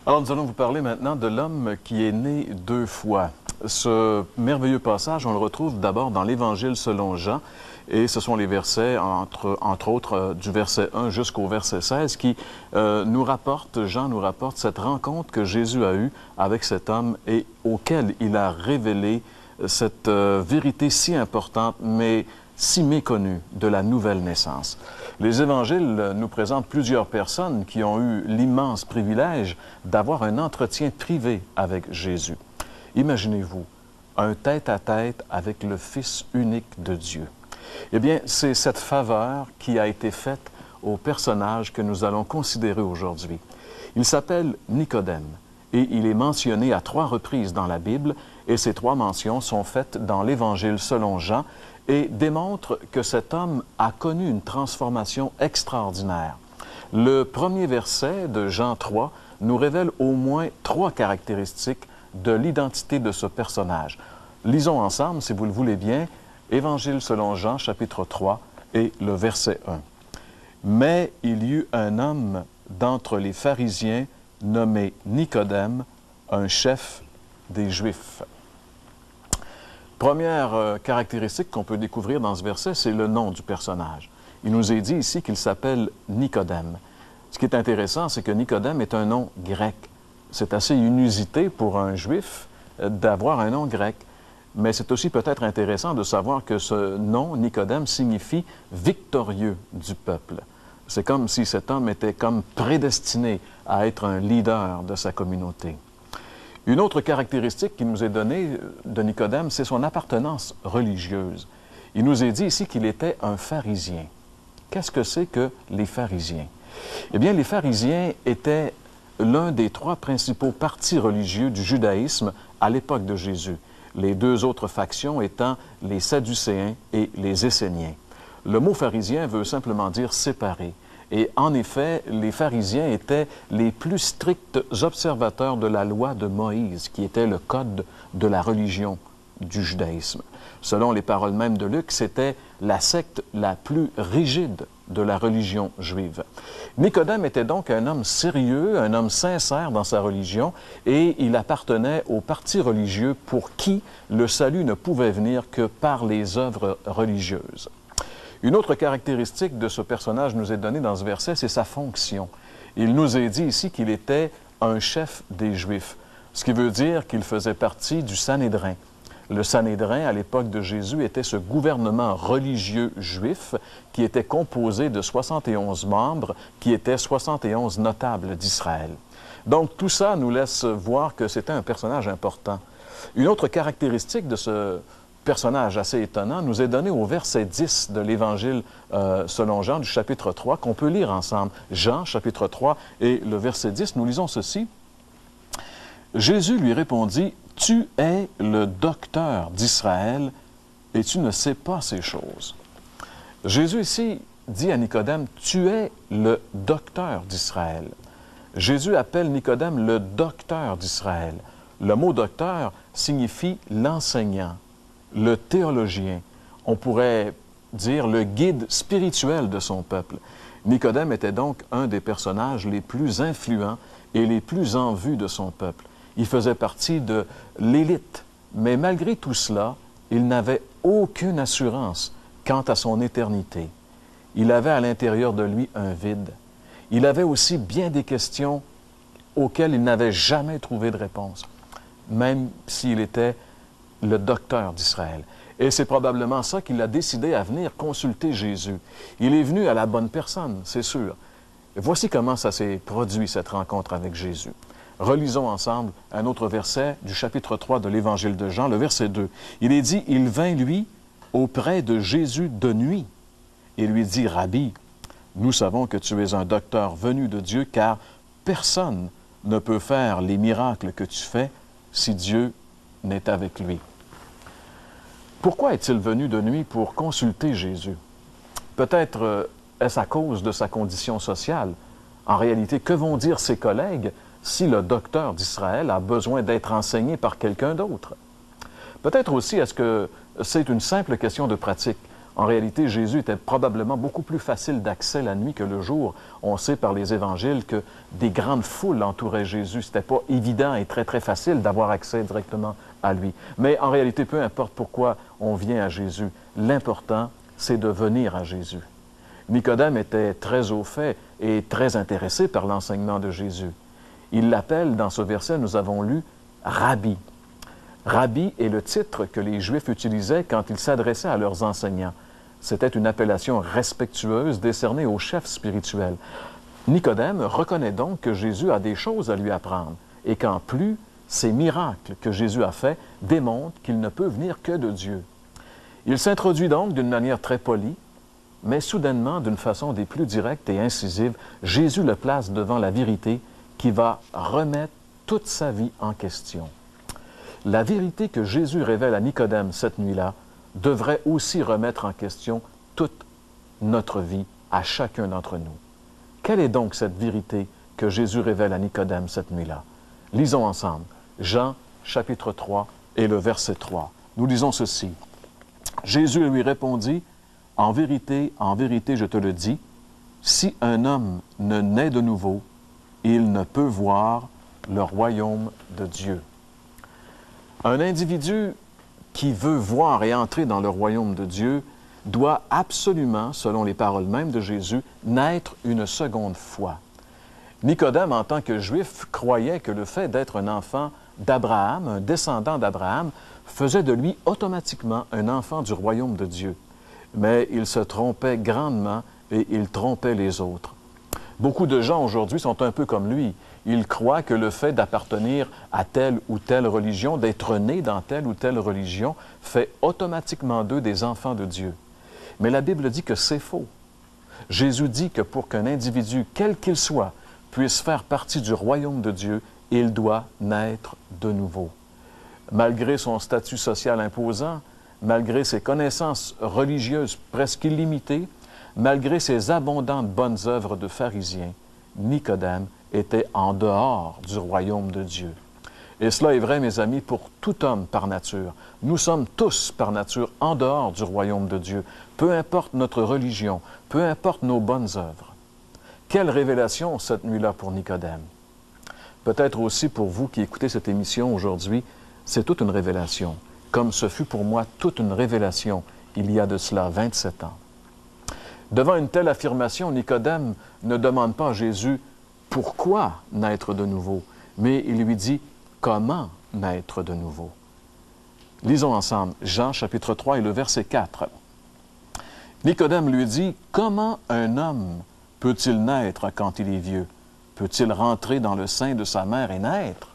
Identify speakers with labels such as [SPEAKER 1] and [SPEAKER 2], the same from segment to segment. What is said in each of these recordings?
[SPEAKER 1] Alors, nous allons vous parler maintenant de l'homme qui est né deux fois. Ce merveilleux passage, on le retrouve d'abord dans l'Évangile selon Jean, et ce sont les versets, entre autres, du verset 1 jusqu'au verset 16, qui Jean nous rapporte cette rencontre que Jésus a eue avec cet homme et auquel il a révélé cette vérité si importante, mais si méconnue de la nouvelle naissance. Les évangiles nous présentent plusieurs personnes qui ont eu l'immense privilège d'avoir un entretien privé avec Jésus. Imaginez-vous, un tête-à-tête avec le Fils unique de Dieu. Eh bien, c'est cette faveur qui a été faite au personnage que nous allons considérer aujourd'hui. Il s'appelle Nicodème et il est mentionné à 3 reprises dans la Bible et ces 3 mentions sont faites dans l'Évangile selon Jean et démontrent que cet homme a connu une transformation extraordinaire. Le premier verset de Jean 3 nous révèle au moins 3 caractéristiques de l'identité de ce personnage. Lisons ensemble, si vous le voulez bien, Évangile selon Jean, chapitre 3 et le verset 1. « Mais il y eut un homme d'entre les pharisiens nommé Nicodème, un chef des Juifs. » Première caractéristique qu'on peut découvrir dans ce verset, c'est le nom du personnage. Il nous est dit ici qu'il s'appelle Nicodème. Ce qui est intéressant, c'est que Nicodème est un nom grec. C'est assez inusité pour un Juif d'avoir un nom grec. Mais c'est aussi peut-être intéressant de savoir que ce nom, Nicodème, signifie « victorieux du peuple ». C'est comme si cet homme était comme prédestiné à être un leader de sa communauté. Une autre caractéristique qui nous est donnée de Nicodème, c'est son appartenance religieuse. Il nous est dit ici qu'il était un pharisien. Qu'est-ce que c'est que les pharisiens? Eh bien, les pharisiens étaient l'un des 3 principaux partis religieux du judaïsme à l'époque de Jésus. Les 2 autres factions étant les Sadducéens et les Esséniens. Le mot pharisien veut simplement dire séparé. Et en effet, les pharisiens étaient les plus stricts observateurs de la loi de Moïse, qui était le code de la religion du judaïsme. Selon les paroles mêmes de Luc, c'était la secte la plus rigide de la religion juive. Nicodème était donc un homme sérieux, un homme sincère dans sa religion, et il appartenait au parti religieux pour qui le salut ne pouvait venir que par les œuvres religieuses. Une autre caractéristique de ce personnage nous est donnée dans ce verset, c'est sa fonction. Il nous est dit ici qu'il était un chef des Juifs, ce qui veut dire qu'il faisait partie du Sanhédrin. Le Sanhédrin, à l'époque de Jésus, était ce gouvernement religieux juif qui était composé de 71 membres, qui étaient 71 notables d'Israël. Donc, tout ça nous laisse voir que c'était un personnage important. Une autre caractéristique de ce personnage assez étonnant nous est donné au verset 10 de l'Évangile selon Jean du chapitre 3 qu'on peut lire ensemble. Jean, chapitre 3 et le verset 10, nous lisons ceci. « Jésus lui répondit, « Tu es le docteur d'Israël et tu ne sais pas ces choses. » Jésus ici dit à Nicodème, « Tu es le docteur d'Israël. » Jésus appelle Nicodème le docteur d'Israël. Le mot docteur signifie l'enseignant, le théologien, on pourrait dire le guide spirituel de son peuple. Nicodème était donc un des personnages les plus influents et les plus en vue de son peuple. Il faisait partie de l'élite, mais malgré tout cela, il n'avait aucune assurance quant à son éternité. Il avait à l'intérieur de lui un vide. Il avait aussi bien des questions auxquelles il n'avait jamais trouvé de réponse, même s'il était le docteur d'Israël. Et c'est probablement ça qu'il a décidé à venir consulter Jésus. Il est venu à la bonne personne, c'est sûr. Et voici comment ça s'est produit, cette rencontre avec Jésus. Relisons ensemble un autre verset du chapitre 3 de l'Évangile de Jean, le verset 2. Il est dit, « Il vint, lui, auprès de Jésus de nuit, et lui dit, « Rabbi, nous savons que tu es un docteur venu de Dieu, car personne ne peut faire les miracles que tu fais si Dieu n'est avec lui. » Pourquoi est-il venu de nuit pour consulter Jésus? Peut-être est-ce à cause de sa condition sociale. En réalité, que vont dire ses collègues si le docteur d'Israël a besoin d'être enseigné par quelqu'un d'autre? Peut-être aussi est-ce que c'est une simple question de pratique. En réalité, Jésus était probablement beaucoup plus facile d'accès la nuit que le jour. On sait par les évangiles que des grandes foules entouraient Jésus. Ce n'était pas évident et très, très facile d'avoir accès directement à lui. Mais en réalité, peu importe pourquoi on vient à Jésus, l'important, c'est de venir à Jésus. Nicodème était très au fait et très intéressé par l'enseignement de Jésus. Il l'appelle, dans ce verset, nous avons lu, « Rabbi ». Rabbi est le titre que les Juifs utilisaient quand ils s'adressaient à leurs enseignants. C'était une appellation respectueuse décernée aux chefs spirituels. Nicodème reconnaît donc que Jésus a des choses à lui apprendre et qu'en plus, ces miracles que Jésus a faits démontrent qu'il ne peut venir que de Dieu. Il s'introduit donc d'une manière très polie, mais soudainement, d'une façon des plus directes et incisives, Jésus le place devant la vérité qui va remettre toute sa vie en question. La vérité que Jésus révèle à Nicodème cette nuit-là devrait aussi remettre en question toute notre vie à chacun d'entre nous. Quelle est donc cette vérité que Jésus révèle à Nicodème cette nuit-là? Lisons ensemble Jean chapitre 3 et le verset 3. Nous lisons ceci. Jésus lui répondit, « En vérité, je te le dis, si un homme ne naît de nouveau, il ne peut voir le royaume de Dieu. » Un individu qui veut voir et entrer dans le royaume de Dieu doit absolument, selon les paroles mêmes de Jésus, naître une seconde fois. Nicodème, en tant que juif, croyait que le fait d'être un enfant d'Abraham, un descendant d'Abraham, faisait de lui automatiquement un enfant du royaume de Dieu. Mais il se trompait grandement et il trompait les autres. Beaucoup de gens aujourd'hui sont un peu comme lui. Ils croient que le fait d'appartenir à telle ou telle religion, d'être né dans telle ou telle religion, fait automatiquement d'eux des enfants de Dieu. Mais la Bible dit que c'est faux. Jésus dit que pour qu'un individu, quel qu'il soit, puisse faire partie du royaume de Dieu, il doit naître de nouveau. Malgré son statut social imposant, malgré ses connaissances religieuses presque illimitées, malgré ses abondantes bonnes œuvres de pharisien, Nicodème était en dehors du royaume de Dieu. Et cela est vrai, mes amis, pour tout homme par nature. Nous sommes tous par nature en dehors du royaume de Dieu, peu importe notre religion, peu importe nos bonnes œuvres. Quelle révélation cette nuit-là pour Nicodème! Peut-être aussi pour vous qui écoutez cette émission aujourd'hui, c'est toute une révélation, comme ce fut pour moi toute une révélation il y a de cela 27 ans. Devant une telle affirmation, Nicodème ne demande pas à Jésus « Pourquoi naître de nouveau? » mais il lui dit « Comment naître de nouveau? » Lisons ensemble Jean chapitre 3 et le verset 4. Nicodème lui dit « Comment un homme peut-il naître quand il est vieux? Peut-il rentrer dans le sein de sa mère et naître? »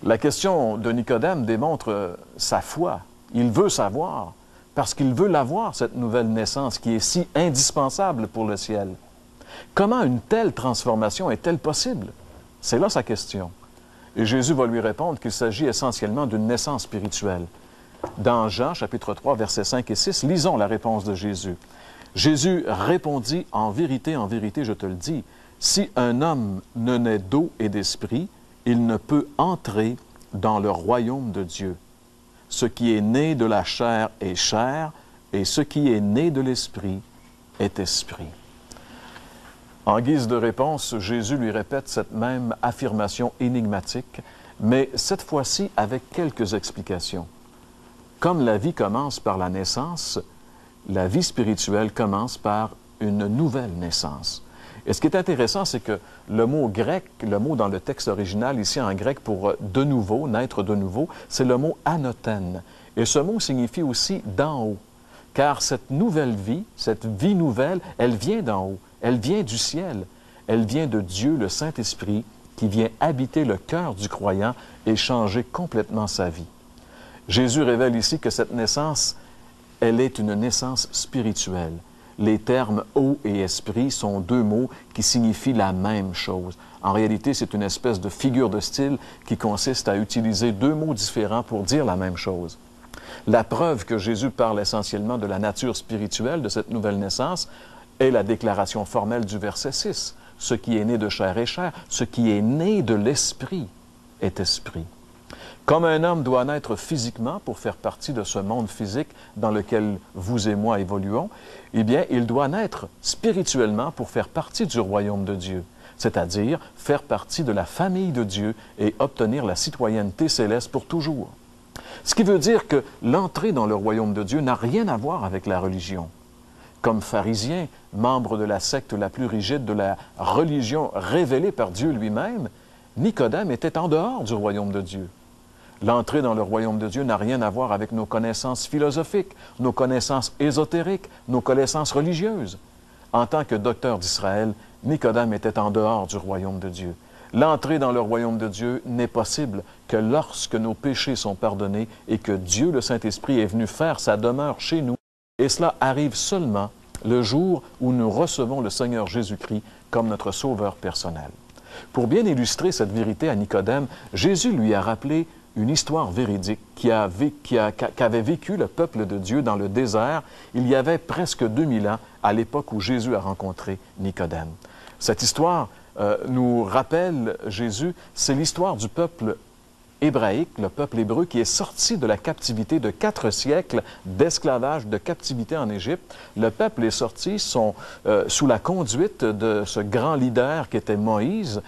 [SPEAKER 1] La question de Nicodème démontre sa foi. Il veut savoir, parce qu'il veut l'avoir, cette nouvelle naissance qui est si indispensable pour le ciel. Comment une telle transformation est-elle possible? C'est là sa question. Et Jésus va lui répondre qu'il s'agit essentiellement d'une naissance spirituelle. Dans Jean, chapitre 3, versets 5 et 6, lisons la réponse de Jésus. Jésus répondit, « En vérité, je te le dis, si un homme ne naît d'eau et d'esprit, il ne peut entrer dans le royaume de Dieu. Ce qui est né de la chair est chair, et ce qui est né de l'esprit est esprit. » En guise de réponse, Jésus lui répète cette même affirmation énigmatique, mais cette fois-ci avec quelques explications. Comme la vie commence par la naissance, la vie spirituelle commence par une nouvelle naissance. Et ce qui est intéressant, c'est que le mot grec, le mot dans le texte original, ici en grec pour de nouveau, naître de nouveau, c'est le mot anothène. Et ce mot signifie aussi d'en haut. Car cette nouvelle vie, cette vie nouvelle, elle vient d'en haut, elle vient du ciel, elle vient de Dieu, le Saint-Esprit, qui vient habiter le cœur du croyant et changer complètement sa vie. Jésus révèle ici que cette naissance, elle est une naissance spirituelle. Les termes « eau » et « esprit » sont deux mots qui signifient la même chose. En réalité, c'est une espèce de figure de style qui consiste à utiliser deux mots différents pour dire la même chose. La preuve que Jésus parle essentiellement de la nature spirituelle de cette nouvelle naissance est la déclaration formelle du verset 6. « Ce qui est né de chair est chair, ce qui est né de l'esprit est esprit. » Comme un homme doit naître physiquement pour faire partie de ce monde physique dans lequel vous et moi évoluons, eh bien, il doit naître spirituellement pour faire partie du royaume de Dieu, c'est-à-dire faire partie de la famille de Dieu et obtenir la citoyenneté céleste pour toujours. Ce qui veut dire que l'entrée dans le royaume de Dieu n'a rien à voir avec la religion. Comme pharisien, membre de la secte la plus rigide de la religion révélée par Dieu lui-même, Nicodème était en dehors du royaume de Dieu. L'entrée dans le royaume de Dieu n'a rien à voir avec nos connaissances philosophiques, nos connaissances ésotériques, nos connaissances religieuses. En tant que docteur d'Israël, Nicodème était en dehors du royaume de Dieu. L'entrée dans le royaume de Dieu n'est possible que lorsque nos péchés sont pardonnés et que Dieu, le Saint-Esprit, est venu faire sa demeure chez nous. Et cela arrive seulement le jour où nous recevons le Seigneur Jésus-Christ comme notre sauveur personnel. Pour bien illustrer cette vérité à Nicodème, Jésus lui a rappelé une histoire véridique qu'avait vécu le peuple de Dieu dans le désert il y avait presque 2000 ans, à l'époque où Jésus a rencontré Nicodème. Cette histoire nous rappelle Jésus, c'est l'histoire du peuple hébraïque, le peuple hébreu qui est sorti de la captivité de 4 siècles d'esclavage, de captivité en Égypte. Le peuple est sorti sous la conduite de ce grand leader qui était Moïse.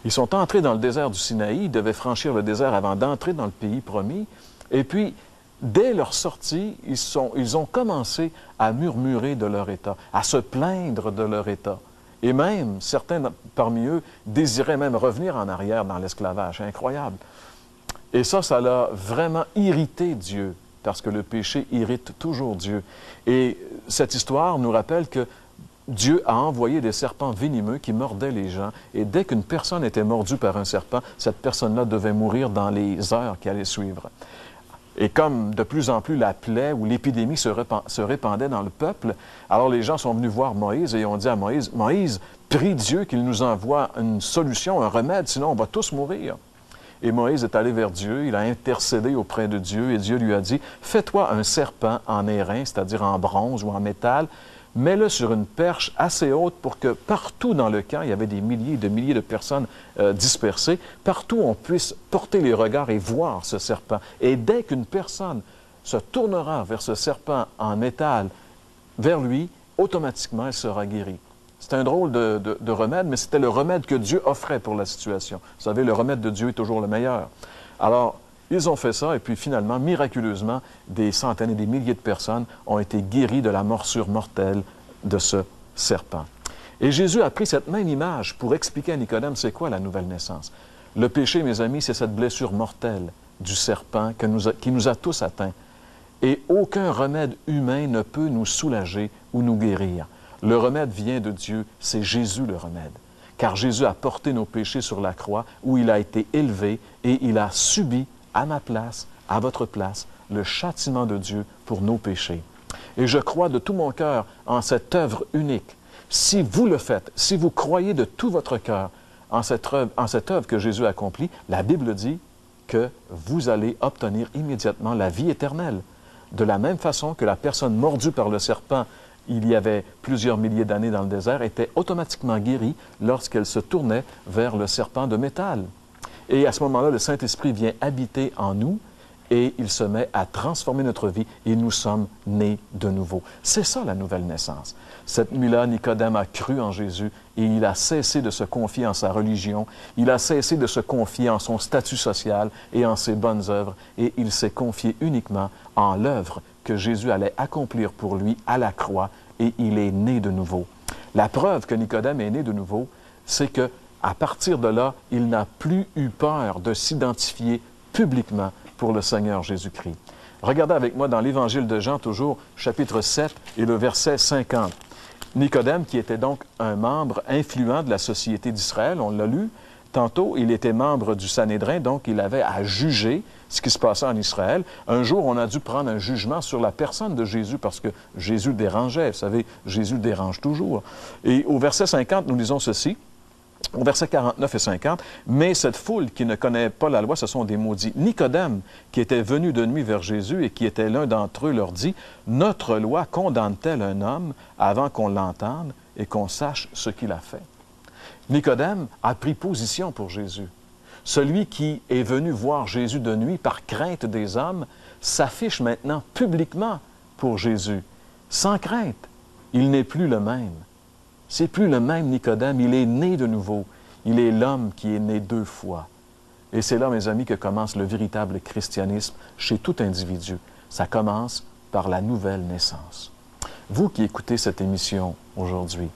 [SPEAKER 1] Ils sont entrés dans le désert du Sinaï, ils devaient franchir le désert avant d'entrer dans le pays promis. Et puis, dès leur sortie, ils ont commencé à murmurer de leur état, à se plaindre de leur état. Et même, certains parmi eux désiraient même revenir en arrière dans l'esclavage. Incroyable. Et ça l'a vraiment irrité Dieu, parce que le péché irrite toujours Dieu. Et cette histoire nous rappelle que Dieu a envoyé des serpents venimeux qui mordaient les gens, et dès qu'une personne était mordue par un serpent, cette personne-là devait mourir dans les heures qui allaient suivre. Et comme de plus en plus la plaie ou l'épidémie se répandait dans le peuple, alors les gens sont venus voir Moïse et ont dit à Moïse, « Moïse, prie Dieu qu'il nous envoie une solution, un remède, sinon on va tous mourir. » Et Moïse est allé vers Dieu, il a intercédé auprès de Dieu, et Dieu lui a dit, « Fais-toi un serpent en airain, c'est-à-dire en bronze ou en métal, mets-le sur une perche assez haute pour que partout dans le camp, il y avait des milliers de personnes dispersées, partout on puisse porter les regards et voir ce serpent. Et dès qu'une personne se tournera vers ce serpent en métal, vers lui, automatiquement, elle sera guérie. » C'est un drôle de remède, mais c'était le remède que Dieu offrait pour la situation. Vous savez, le remède de Dieu est toujours le meilleur. Alors, ils ont fait ça, et puis finalement, miraculeusement, des centaines et des milliers de personnes ont été guéries de la morsure mortelle de ce serpent. Et Jésus a pris cette même image pour expliquer à Nicodème c'est quoi la nouvelle naissance. Le péché, mes amis, c'est cette blessure mortelle du serpent qui nous a tous atteints. Et aucun remède humain ne peut nous soulager ou nous guérir. Le remède vient de Dieu, c'est Jésus le remède. Car Jésus a porté nos péchés sur la croix où il a été élevé et il a subi à ma place, à votre place, le châtiment de Dieu pour nos péchés. Et je crois de tout mon cœur en cette œuvre unique. Si vous le faites, si vous croyez de tout votre cœur en cette œuvre que Jésus a accomplie, la Bible dit que vous allez obtenir immédiatement la vie éternelle. De la même façon que la personne mordue par le serpent il y avait plusieurs milliers d'années dans le désert, était automatiquement guérie lorsqu'elle se tournait vers le serpent de métal. Et à ce moment-là, le Saint-Esprit vient habiter en nous et il se met à transformer notre vie et nous sommes nés de nouveau. C'est ça la nouvelle naissance. Cette nuit-là, Nicodème a cru en Jésus et il a cessé de se confier en sa religion, il a cessé de se confier en son statut social et en ses bonnes œuvres et il s'est confié uniquement en l'œuvre que Jésus allait accomplir pour lui à la croix et il est né de nouveau. La preuve que Nicodème est né de nouveau, c'est que à partir de là, il n'a plus eu peur de s'identifier publiquement pour le Seigneur Jésus-Christ. Regardez avec moi dans l'Évangile de Jean, toujours, chapitre 7 et le verset 50. Nicodème, qui était donc un membre influent de la société d'Israël, on l'a lu tantôt, il était membre du Sanhédrin, donc il avait à juger ce qui se passait en Israël. Un jour, on a dû prendre un jugement sur la personne de Jésus parce que Jésus dérangeait. Vous savez, Jésus dérange toujours. Et au verset 50, nous lisons ceci. Au verset 49 et 50, « Mais cette foule qui ne connaît pas la loi, ce sont des maudits. Nicodème, qui était venu de nuit vers Jésus et qui était l'un d'entre eux, leur dit, « Notre loi condamne-t-elle un homme avant qu'on l'entende et qu'on sache ce qu'il a fait? » Nicodème a pris position pour Jésus. Celui qui est venu voir Jésus de nuit par crainte des hommes s'affiche maintenant publiquement pour Jésus, sans crainte. Il n'est plus le même. C'est plus le même Nicodème, il est né de nouveau. Il est l'homme qui est né 2 fois. Et c'est là, mes amis, que commence le véritable christianisme chez tout individu. Ça commence par la nouvelle naissance. Vous qui écoutez cette émission aujourd'hui,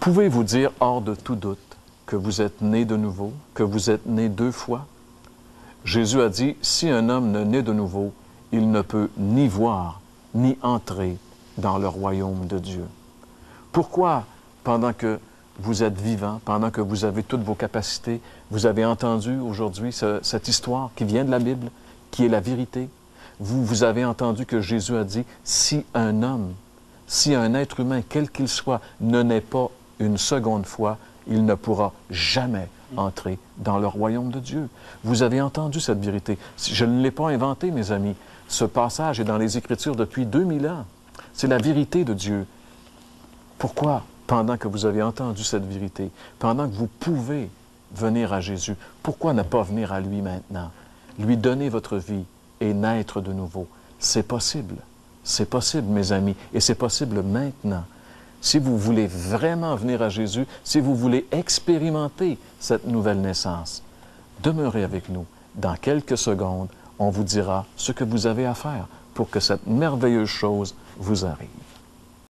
[SPEAKER 1] pouvez-vous dire hors de tout doute que vous êtes né de nouveau, que vous êtes né 2 fois? Jésus a dit, si un homme ne naît de nouveau, il ne peut ni voir, ni entrer dans le royaume de Dieu. Pourquoi, pendant que vous êtes vivant, pendant que vous avez toutes vos capacités, vous avez entendu aujourd'hui cette histoire qui vient de la Bible, qui est la vérité? Vous avez entendu que Jésus a dit, si un homme, si un être humain, quel qu'il soit, ne naît pas une seconde fois, il ne pourra jamais entrer dans le royaume de Dieu. Vous avez entendu cette vérité. Je ne l'ai pas inventé, mes amis. Ce passage est dans les Écritures depuis 2000 ans. C'est la vérité de Dieu. Pourquoi, pendant que vous avez entendu cette vérité, pendant que vous pouvez venir à Jésus, pourquoi ne pas venir à lui maintenant? Lui donner votre vie et naître de nouveau. C'est possible. C'est possible, mes amis, et c'est possible maintenant. Si vous voulez vraiment venir à Jésus, si vous voulez expérimenter cette nouvelle naissance, demeurez avec nous. Dans quelques secondes, on vous dira ce que vous avez à faire pour que cette merveilleuse chose vous arrive.